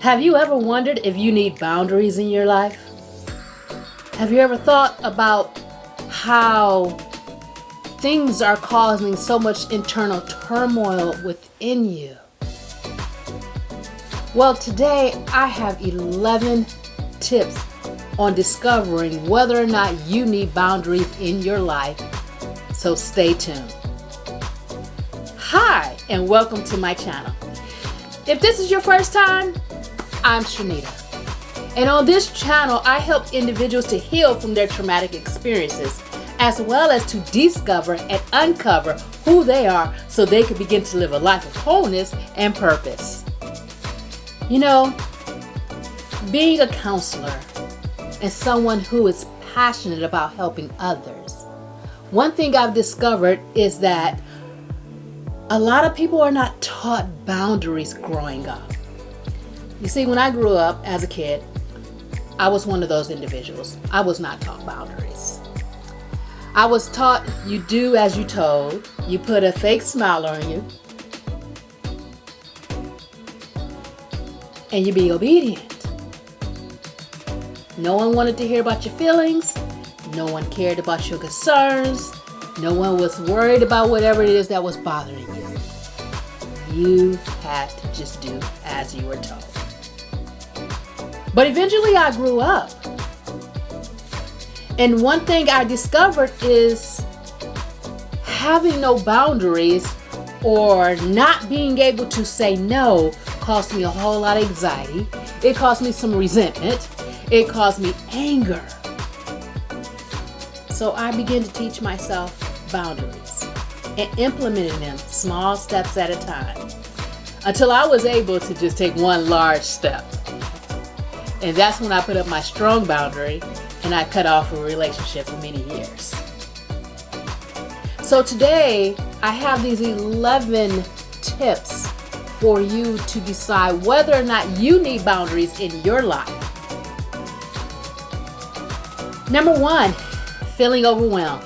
Have you ever wondered if you need boundaries in your life? Have you ever thought about how things are causing so much internal turmoil within you? Well, today I have 11 tips on discovering whether or not you need boundaries in your life. So stay tuned. Hi, and welcome to my channel. If this is your first time, I'm Shanita. And on this channel, I help individuals to heal from their traumatic experiences, as well as to discover and uncover who they are so they can begin to live a life of wholeness and purpose. You know, being a counselor and someone who is passionate about helping others, one thing I've discovered is that a lot of people are not taught boundaries growing up. You see, when I grew up as a kid, I was one of those individuals. I was not taught boundaries. I was taught you do as you're told. You put a fake smile on you, and you be obedient. No one wanted to hear about your feelings. No one cared about your concerns. No one was worried about whatever it is that was bothering you. You had to just do as you were told. But eventually I grew up. And one thing I discovered is having no boundaries or not being able to say no caused me a whole lot of anxiety. It caused me some resentment. It caused me anger. So I began to teach myself boundaries and implementing them small steps at a time until I was able to just take one large step. And that's when I put up my strong boundary and I cut off a relationship for many years. So today I have these 11 tips for you to decide whether or not you need boundaries in your life. Number 1, feeling overwhelmed.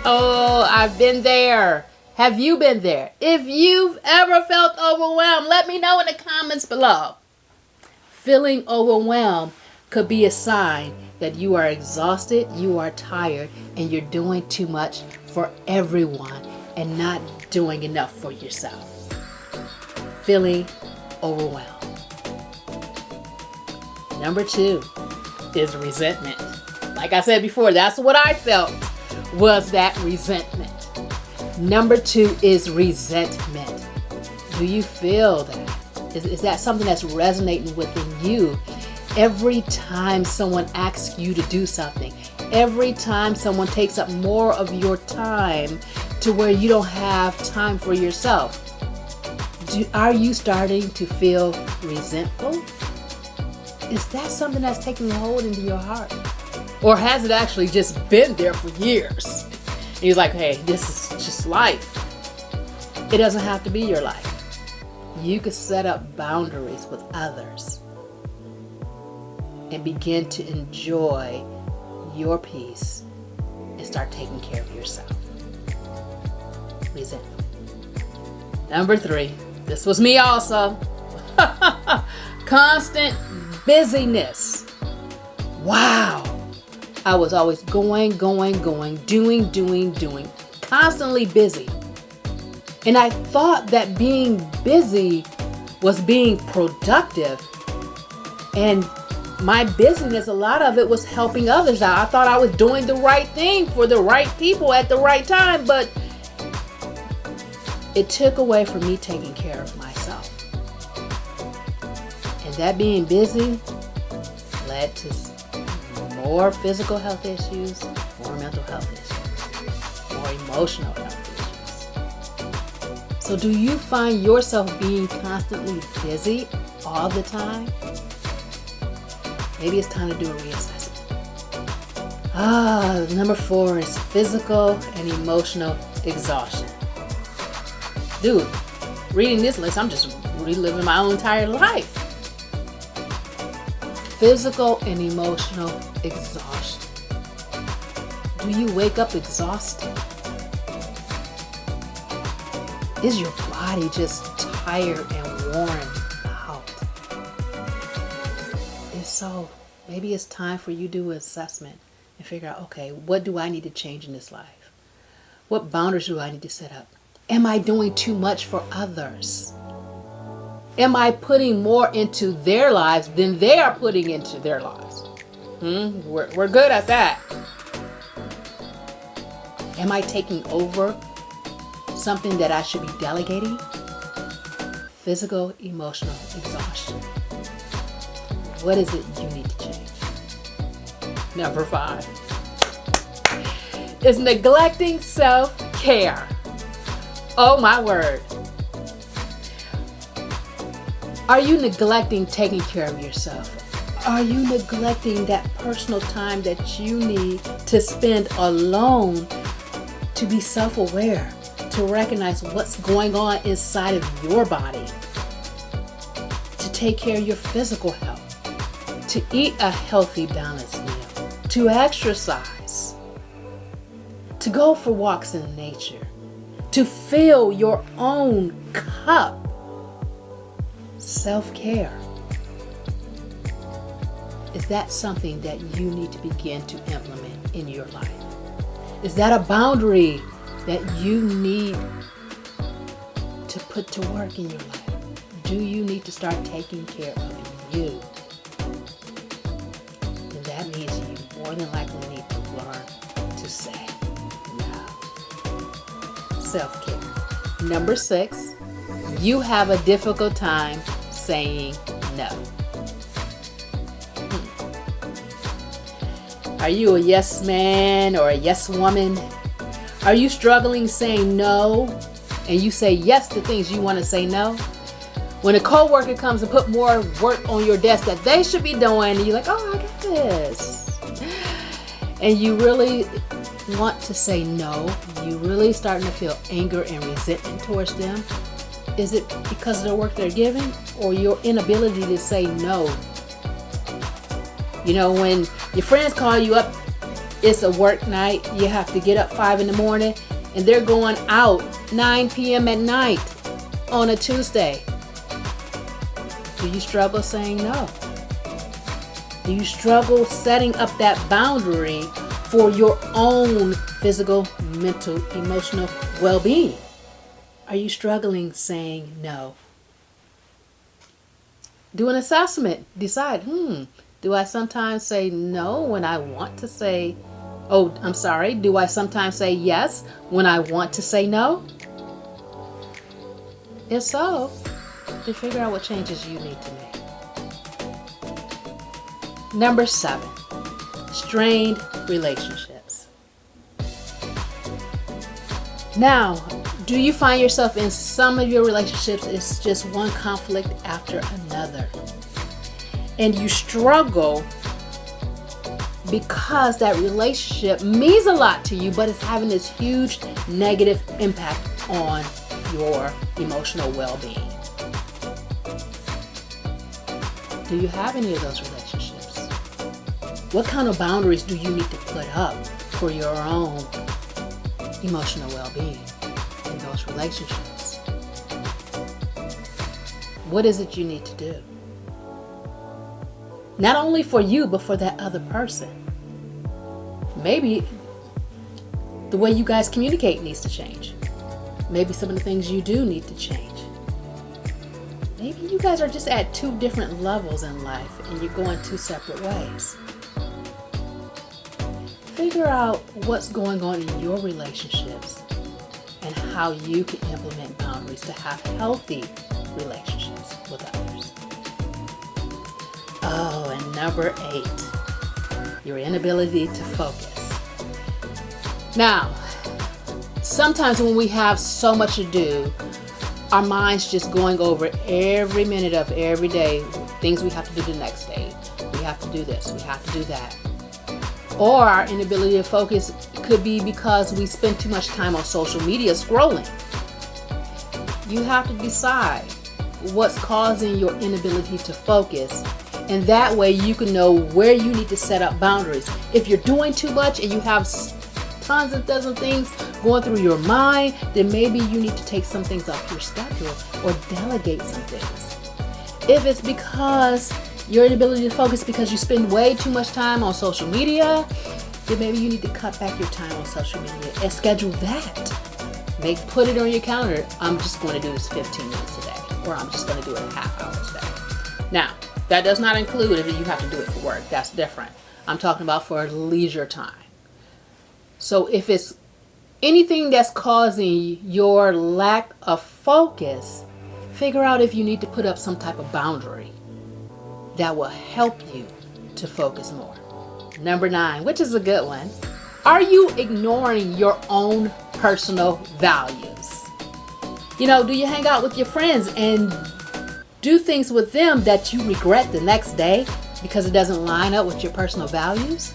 Oh, I've been there. Have you been there? If you've ever felt overwhelmed, let me know in the comments below. Feeling overwhelmed could be a sign that you are exhausted, you are tired, and you're doing too much for everyone and not doing enough for yourself. Feeling overwhelmed. Number 2 is resentment. Like I said before, that's what I felt, was that resentment. Number 2 is resentment. Do you feel that? Is that something that's resonating within you? Every time someone asks you to do something, every time someone takes up more of your time to where you don't have time for yourself, are you starting to feel resentful? Is that something that's taking hold into your heart? Or has it actually just been there for years? And you're like, hey, this is just life. It doesn't have to be your life. You could set up boundaries with others and begin to enjoy your peace and start taking care of yourself. Resentment. Number 3, this was me also. Constant busyness. Wow. I was always going, doing, constantly busy. And I thought that being busy was being productive. And my busyness, a lot of it was helping others out. I thought I was doing the right thing for the right people at the right time, but it took away from me taking care of myself. And that being busy led to more physical health issues, more mental health issues, more emotional health issues. So do you find yourself being constantly busy all the time? Maybe it's time to do a reassessment. Number 4 is physical and emotional exhaustion. Dude, reading this list, I'm just reliving my own entire life. Physical and emotional exhaustion. Do you wake up exhausted? Is your body just tired and worn out? So maybe it's time for you to do an assessment and figure out, okay, what do I need to change in this life? What boundaries do I need to set up? Am I doing too much for others? Am I putting more into their lives than they are putting into their lives? We're good at that. Am I taking over something that I should be delegating? Physical, emotional exhaustion. What is it you need to change? Number 5 is neglecting self-care. Oh my word. Are you neglecting taking care of yourself? Are you neglecting that personal time that you need to spend alone to be self-aware, to recognize what's going on inside of your body, to take care of your physical health, to eat a healthy, balanced meal, to exercise, to go for walks in nature, to fill your own cup? Self-care. Is that something that you need to begin to implement in your life? Is that a boundary that you need to put to work in your life? Do you need to start taking care of you? Then that means you more than likely need to learn to say no. Self-care. Number 6, you have a difficult time saying no. Are you a yes man or a yes woman? Are you struggling saying no and you say yes to things you want to say no? When a coworker comes and put more work on your desk that they should be doing, and you're like, oh, I got this. And you really want to say no, you really starting to feel anger and resentment towards them. Is it because of the work they're giving or your inability to say no? You know, when your friends call you up, it's a work night, you have to get up 5 in the morning, and they're going out 9 p.m. at night on a Tuesday. Do you struggle saying no? Do you struggle setting up that boundary for your own physical, mental, emotional well-being? Are you struggling saying no? Do an assessment. Decide, do I sometimes say no when I want to say, do I sometimes say yes when I want to say no? If so, then figure out what changes you need to make. Number 7, strained relationships. Now, do you find yourself in some of your relationships, it's just one conflict after another, and you struggle because that relationship means a lot to you, but it's having this huge negative impact on your emotional well-being? Do you have any of those relationships? What kind of boundaries do you need to put up for your own emotional well-being in those relationships? What is it you need to do? Not only for you, but for that other person. Maybe the way you guys communicate needs to change. Maybe some of the things you do need to change. Maybe you guys are just at 2 different levels in life and you're going 2 separate ways. Figure out what's going on in your relationships and how you can implement boundaries to have healthy relationships with others. Oh, and number 8, your inability to focus. Now, sometimes when we have so much to do, our mind's just going over every minute of every day, things we have to do the next day. We have to do this, we have to do that. Or our inability to focus could be because we spend too much time on social media scrolling. You have to decide what's causing your inability to focus, and that way you can know where you need to set up boundaries. If you're doing too much and you have tons of dozen things going through your mind, then maybe you need to take some things off your schedule or delegate some things. If it's because your inability to focus because you spend way too much time on social media, then maybe you need to cut back your time on social media and schedule that. Put it on your calendar. I'm just going to do this 15 minutes a day, or I'm just going to do it a half hour today. Now, that does not include if you have to do it for work. That's different. I'm talking about for leisure time. So if it's anything that's causing your lack of focus, figure out if you need to put up some type of boundary that will help you to focus more. Number 9, which is a good one. Are you ignoring your own personal values? Do you hang out with your friends and do things with them that you regret the next day because it doesn't line up with your personal values?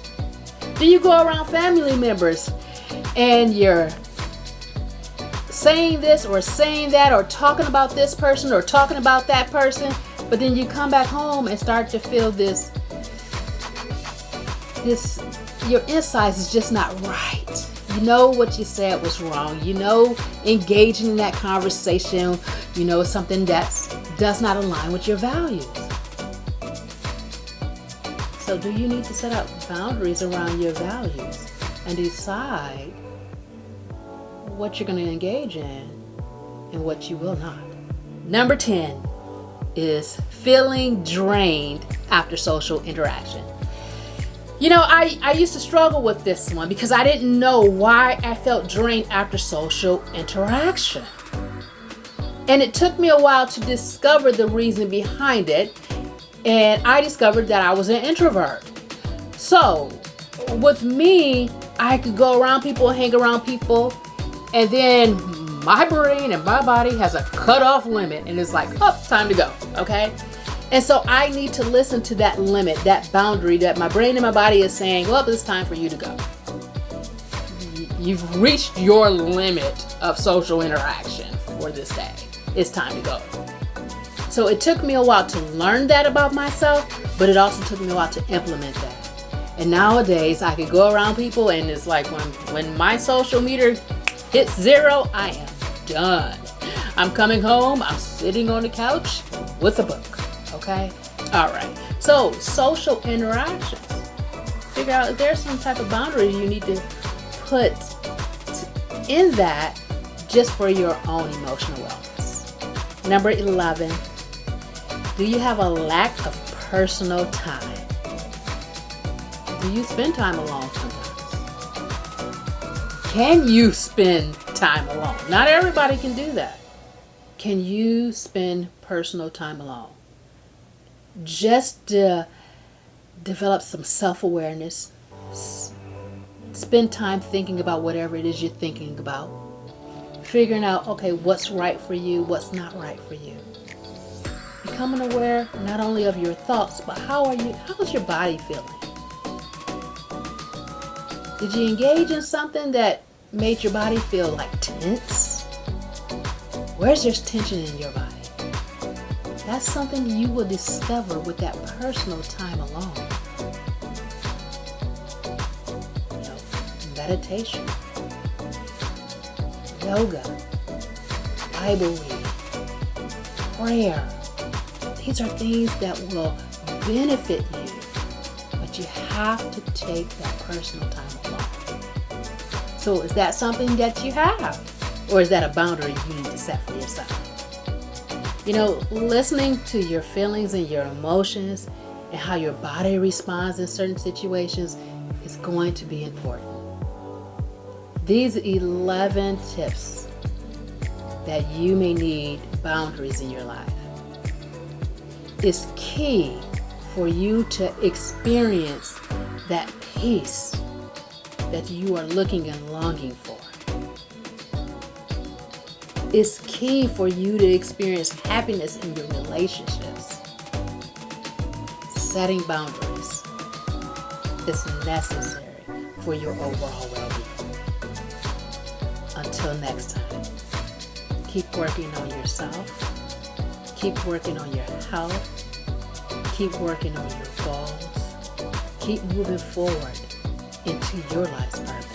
Do you go around family members and you're saying this or saying that or talking about this person or talking about that person, but then you come back home and start to feel this your insides is just not right. You know what you said was wrong. Engaging in that conversation, is something that does not align with your values. So do you need to set up boundaries around your values and decide what you're going to engage in and what you will not? Number 10 is feeling drained after social interaction. I used to struggle with this one because I didn't know why I felt drained after social interaction. And it took me a while to discover the reason behind it. And I discovered that I was an introvert. So with me, I could go around people, hang around people, and then my brain and my body has a cutoff limit and it's like, time to go, okay? And so I need to listen to that limit, that boundary that my brain and my body is saying, it's time for you to go. You've reached your limit of social interaction for this day. It's time to go. So it took me a while to learn that about myself, but it also took me a while to implement that. And nowadays I could go around people and it's like when my social meter hits 0, I am done. I'm coming home, I'm sitting on the couch with a book. Okay? All right. So, social interactions. Figure out if there's some type of boundary you need to put in that just for your own emotional wellness. Number 11. Do you have a lack of personal time? Do you spend time alone sometimes? Can you spend time alone? Not everybody can do that. Can you spend personal time alone? Just develop some self-awareness. Spend time thinking about whatever it is you're thinking about. Figuring out, what's right for you, what's not right for you. Becoming aware not only of your thoughts, but how is your body feeling? Did you engage in something that made your body feel like tense? Where's there tension in your body? That's something you will discover with that personal time alone. Meditation, yoga, Bible reading, prayer. These are things that will benefit you, but you have to take that personal time alone. So is that something that you have? Or is that a boundary you need to set for yourself? Listening to your feelings and your emotions and how your body responds in certain situations is going to be important. These 11 tips that you may need boundaries in your life is key for you to experience that peace that you are looking and longing for. It's key for you to experience happiness in your relationships. Setting boundaries is necessary for your overall well-being. Until next time, keep working on yourself. Keep working on your health. Keep working on your goals. Keep moving forward into your life's purpose.